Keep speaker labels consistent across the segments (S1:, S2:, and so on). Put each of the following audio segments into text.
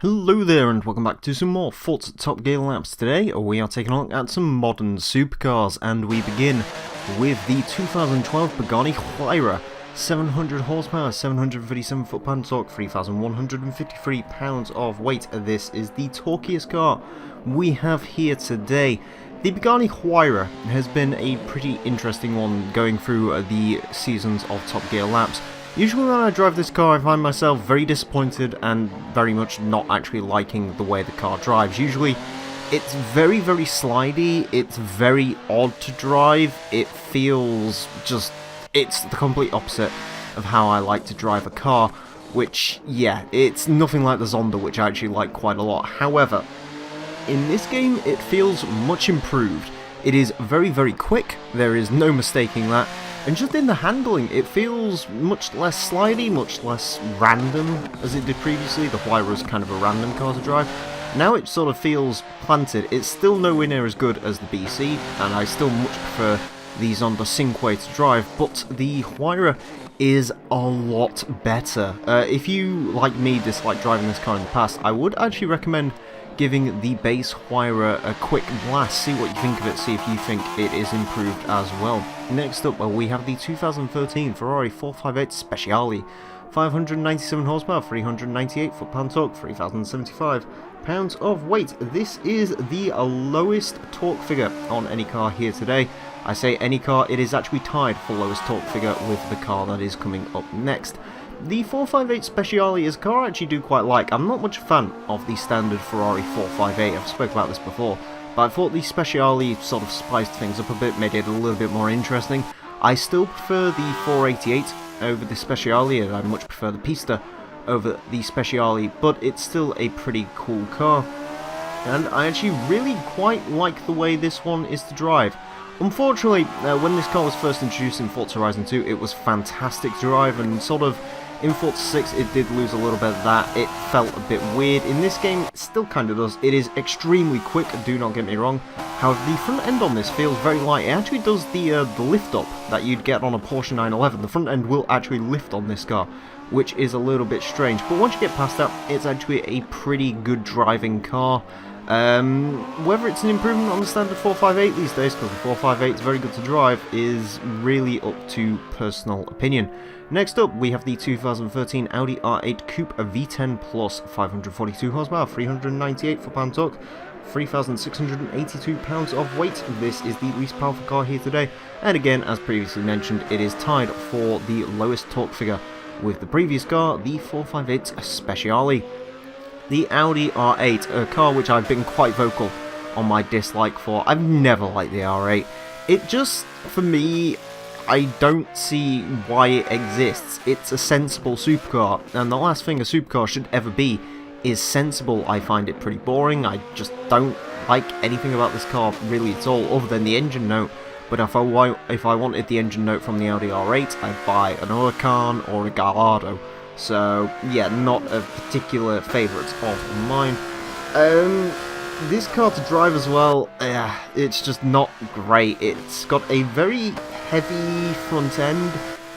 S1: Hello there and welcome back to some more Forza Top Gear laps. Today we are taking a look at some modern supercars and we begin with the 2012 Pagani Huayra. 700 horsepower, 737 foot-pound torque, 3,153 pounds of weight. This is the torquiest car we have here today. The Pagani Huayra has been a pretty interesting one going through the seasons of Top Gear laps. Usually when I drive this car I find myself very disappointed and very much not actually liking the way the car drives. Usually it's very slidey, it's very odd to drive, it feels just, it's the complete opposite of how I like to drive a car, which, yeah, it's nothing like the Zonda, which I actually like quite a lot. However, in this game it feels much improved. It is very quick, there is no mistaking that. And just in the handling, it feels much less slidey, much less random as it did previously. The Huayra was kind of a random car to drive. Now it sort of feels planted. It's still nowhere near as good as the BC, and I still much prefer the Zonda Cinque to drive, but the Huayra is a lot better. If you, like me, dislike driving this car in the past, I would actually recommend giving the base Huayra a quick blast, see what you think of it, see if you think it is improved as well. Next up, we have the 2013 Ferrari 458 Speciale. 597 horsepower, 398 foot-pound torque, 3,075 pounds of weight. This is the lowest torque figure on any car here today. I say any car, it is actually tied for lowest torque figure with the car that is coming up next. The 458 Speciale is a car I actually do quite like. I'm not much a fan of the standard Ferrari 458, I've spoken about this before, but I thought the Speciale sort of spiced things up a bit, made it a little bit more interesting. I still prefer the 488 over the Speciale, and I much prefer the Pista over the Speciale, but it's still a pretty cool car. And I actually really quite like the way this one is to drive. Unfortunately, when this car was first introduced in Forza Horizon 2, it was fantastic to drive, and sort of in Forza 6 it did lose a little bit of that. It felt a bit weird. In this game, it still kind of does. It is extremely quick, do not get me wrong. However, the front end on this feels very light. It actually does the lift up that you'd get on a Porsche 911. The front end will actually lift on this car, which is a little bit strange. But once you get past that, it's actually a pretty good driving car. Whether it's an improvement on the standard 458 these days, because the 458 is very good to drive, is really up to personal opinion. Next up, we have the 2013 Audi R8 Coupe V10 Plus, 542 horsepower, 398 foot-pound torque, 3,682 pounds of weight. This is the least powerful car here today, and again, as previously mentioned, it is tied for the lowest torque figure with the previous car, the 458 Speciale. The Audi R8, a car which I've been quite vocal on my dislike for. I've never liked the R8. It just, for me, I don't see why it exists. It's a sensible supercar, and the last thing a supercar should ever be is sensible. I find it pretty boring. I just don't like anything about this car really at all, other than the engine note. But if I wanted the engine note from the Audi R8, I'd buy an Huracan or a Gallardo. So, yeah, not a particular favourite of mine. This car to drive as well, it's just not great. It's got a very heavy front end.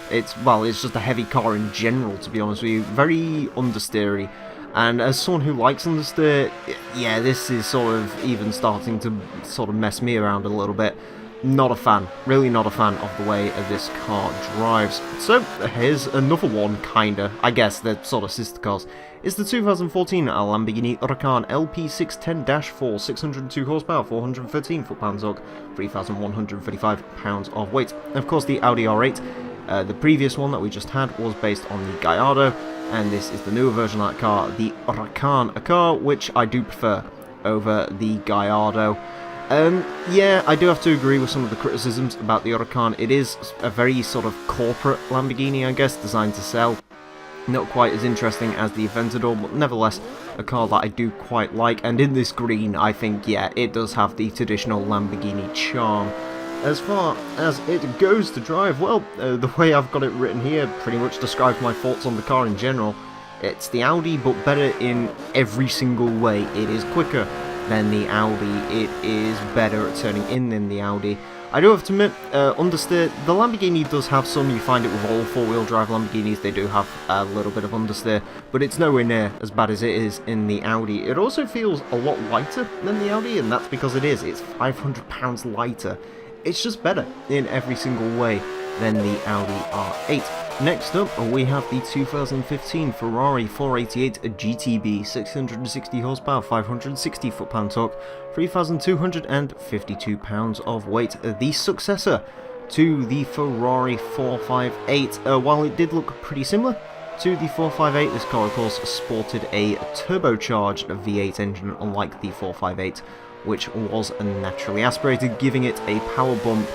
S1: It's just a heavy car in general, to be honest with you. Very understeery. And as someone who likes understeer, yeah, this is sort of even starting to sort of mess me around a little bit. Not a fan, really not a fan of the way this car drives. So here's another one, kinda, I guess they're sort of sister cars. It's the 2014 Lamborghini Huracan LP610-4, 602 horsepower, 413 foot-pound torque, 3,135 pounds of weight. Of course, the Audi R8, the previous one that we just had, was based on the Gallardo, and this is the newer version of that car, the Huracan, a car which I do prefer over the Gallardo. Yeah, I do have to agree with some of the criticisms about the Huracan. It is a very sort of corporate Lamborghini, I guess, designed to sell. Not quite as interesting as the Aventador, but nevertheless, a car that I do quite like. And in this green, I think, yeah, it does have the traditional Lamborghini charm. As far as it goes to drive, well, the way I've got it written here pretty much describes my thoughts on the car in general. It's the Audi, but better in every single way. It is quicker than the Audi, it is better at turning in than the Audi. I do have to admit, understeer, the Lamborghini does have some. You find it with all four-wheel drive Lamborghinis, they do have a little bit of understeer, but it's nowhere near as bad as it is in the Audi. It also feels a lot lighter than the Audi, and that's because it is. It's 500 pounds lighter. It's just better in every single way than the Audi R8. Next up, we have the 2015 Ferrari 488 GTB, 660 horsepower, 560 foot-pound torque, 3,252 pounds of weight. The successor to the Ferrari 458. While it did look pretty similar to the 458, this car of course sported a turbocharged V8 engine, unlike the 458, which was naturally aspirated, giving it a power bump.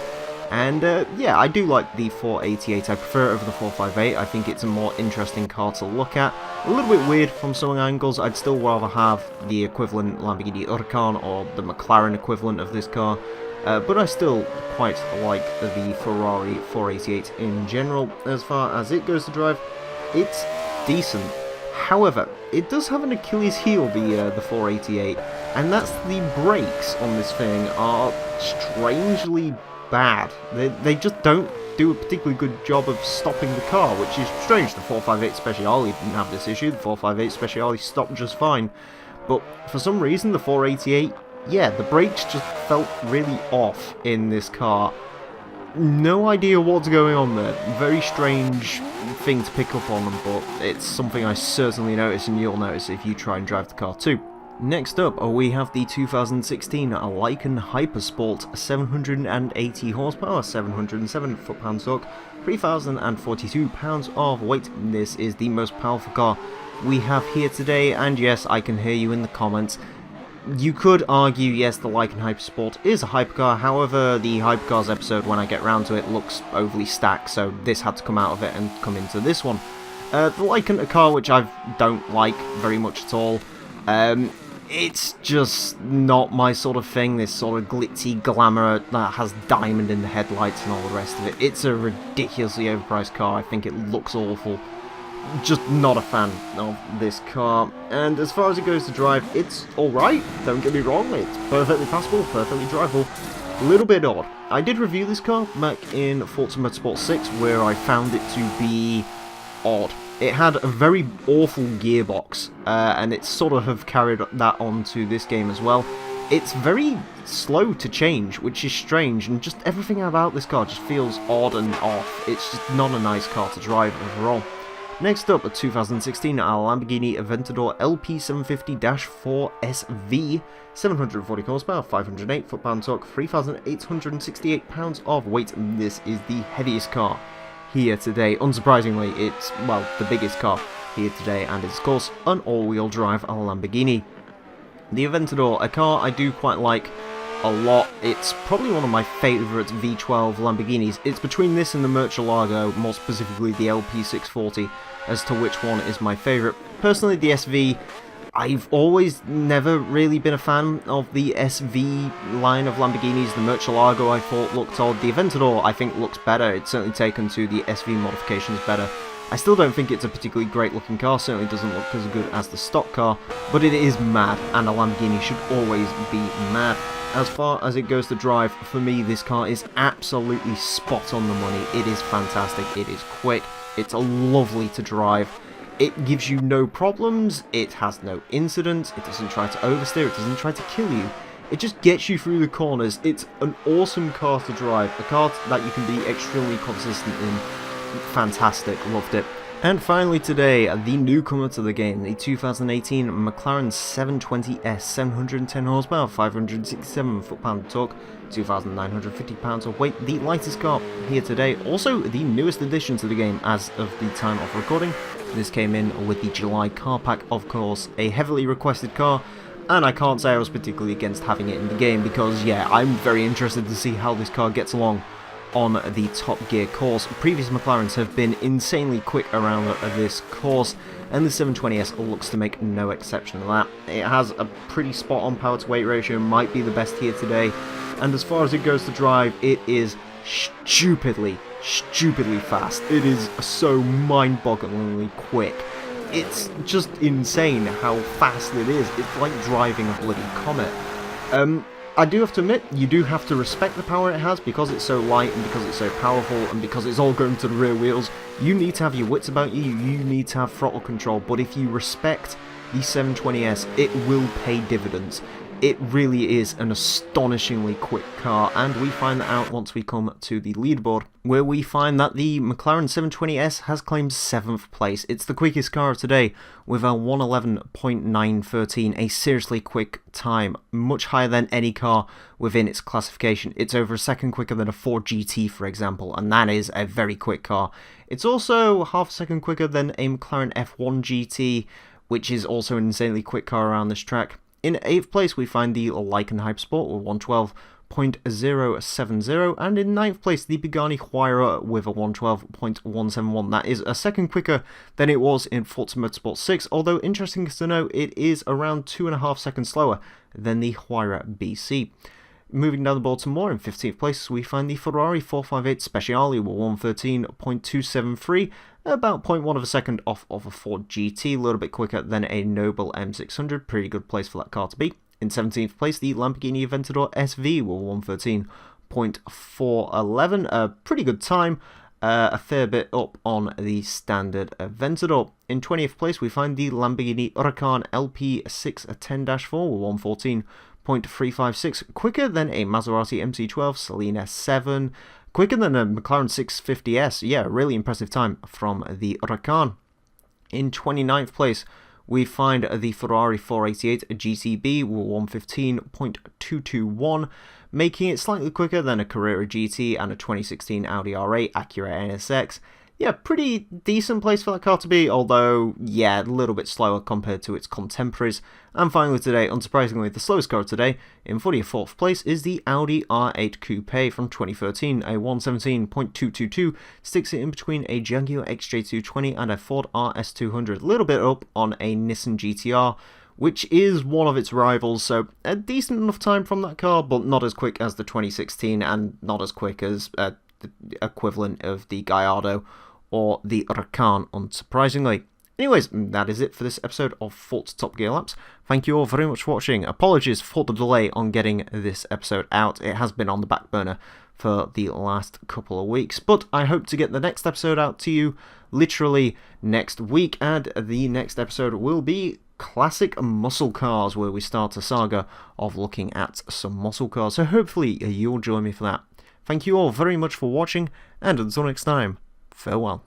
S1: And yeah, I do like the 488, I prefer it over the 458, I think it's a more interesting car to look at. A little bit weird from some angles, I'd still rather have the equivalent Lamborghini Huracan or the McLaren equivalent of this car, but I still quite like the Ferrari 488 in general. As far as it goes to drive, it's decent. However, it does have an Achilles heel, the 488, and that's the brakes on this thing are strangely bad. They just don't do a particularly good job of stopping the car, which is strange. The 458 Speciale didn't have this issue, the 458 Speciale stopped just fine, but for some reason the 488, yeah, the brakes just felt really off in this car. No idea what's going on there. Very strange thing to pick up on, but it's something I certainly notice, and you'll notice if you try and drive the car too. Next up, we have the 2016 Lykan Hypersport, 780 horsepower, 707 foot-pound torque, 3,042 pounds of weight. This is the most powerful car we have here today, and yes, I can hear you in the comments. You could argue, yes, the Lykan Hypersport is a hypercar, however, the Hypercars episode, when I get round to it, looks overly stacked, so this had to come out of it and come into this one. The Lykan, a car which I don't like very much at all. It's just not my sort of thing, this sort of glitzy glamour that has diamond in the headlights and all the rest of it. It's a ridiculously overpriced car, I think it looks awful. Just not a fan of this car. And as far as it goes to drive, it's alright, don't get me wrong, it's perfectly passable, perfectly drivable. A little bit odd. I did review this car back in Forza Motorsport 6, where I found it to be odd. It had a very awful gearbox, and it sort of have carried that on to this game as well. It's very slow to change, which is strange, and just everything about this car just feels odd and off. It's just not a nice car to drive overall. Next up, a 2016 Lamborghini Aventador LP750-4 SV, 740 horsepower, 508 foot-pound torque, 3,868 pounds of weight. This is the heaviest car here today. Unsurprisingly, it's, well, the biggest car here today, and it's of course an all-wheel drive Lamborghini. The Aventador, a car I do quite like a lot. It's probably one of my favourite V12 Lamborghinis. It's between this and the Murcielago, more specifically the LP640, as to which one is my favourite. Personally, the SV, I've always never really been a fan of the SV line of Lamborghinis. The Murcielago I thought looked odd. The Aventador I think looks better. It's certainly taken to the SV modifications better. I still don't think it's a particularly great looking car, certainly doesn't look as good as the stock car, but it is mad, and a Lamborghini should always be mad. As far as it goes to drive, for me this car is absolutely spot on the money. It is fantastic, it is quick, it's lovely to drive. It gives you no problems, it has no incidents, it doesn't try to oversteer, it doesn't try to kill you. It just gets you through the corners. It's an awesome car to drive, a car that you can be extremely consistent in. Fantastic, loved it. And finally today, the newcomer to the game, the 2018 McLaren 720S, 710 horsepower, 567 foot-pound torque, 2,950 pounds of weight, the lightest car here today. Also the newest addition to the game as of the time of recording. This came in with the July car pack, of course, a heavily requested car, and I can't say I was particularly against having it in the game because, yeah, I'm very interested to see how this car gets along on the Top Gear course. Previous McLarens have been insanely quick around this course, and the 720S looks to make no exception to that. It has a pretty spot on power to weight ratio, might be the best here today, and as far as it goes to drive, it is stupidly fast. It is so mind-bogglingly quick. It's just insane how fast it is. It's like driving a bloody Comet. I do have to admit, you do have to respect the power it has because it's so light and because it's so powerful and because it's all going to the rear wheels. You need to have your wits about you, you need to have throttle control, but if you respect the 720S, it will pay dividends. It really is an astonishingly quick car, and we find that out once we come to the leaderboard, where we find that the McLaren 720S has claimed 7th place. It's the quickest car of today with a 111.913, a seriously quick time, much higher than any car within its classification. It's over a second quicker than a Ford GT, for example, and that is a very quick car. It's also half a second quicker than a McLaren F1 GT, which is also an insanely quick car around this track. In 8th place, we find the Lykan Hypersport with 112.070, and in 9th place, the Pagani Huayra with a 112.171. That is a second quicker than it was in Forza Motorsport 6, although interesting to know, it is around 2.5 seconds slower than the Huayra BC. Moving down the board some more, in 15th place, we find the Ferrari 458 Speciale with 113.273, about 0.1 of a second off of a Ford GT, a little bit quicker than a Noble M600, pretty good place for that car to be. In 17th place, the Lamborghini Aventador SV with 113.411, a pretty good time, a fair bit up on the standard Aventador. In 20th place, we find the Lamborghini Huracan LP610-4 with 114.356, quicker than a Maserati MC12 Celine S7, quicker than a McLaren 650S. Yeah, really impressive time from the Huracan. In 29th place, we find the Ferrari 488 GTB with 115.221, making it slightly quicker than a Carrera GT and a 2016 Audi R8 Acura NSX. Yeah, pretty decent place for that car to be, although, yeah, a little bit slower compared to its contemporaries. And finally today, unsurprisingly, the slowest car today, in 44th place, is the Audi R8 Coupe from 2013. A 117.222 sticks it in between a Jaguar XJ220 and a Ford RS200, a little bit up on a Nissan GTR, which is one of its rivals, so a decent enough time from that car, but not as quick as the 2016 and not as quick as the equivalent of the Gallardo or the Huracan, unsurprisingly. Anyways, that is it for this episode of Forza Top Gear Laps. Thank you all very much for watching. Apologies for the delay on getting this episode out. It has been on the back burner for the last couple of weeks, but I hope to get the next episode out to you literally next week, and the next episode will be classic muscle cars, where we start a saga of looking at some muscle cars, so hopefully you'll join me for that. Thank you all very much for watching, and until next time, farewell.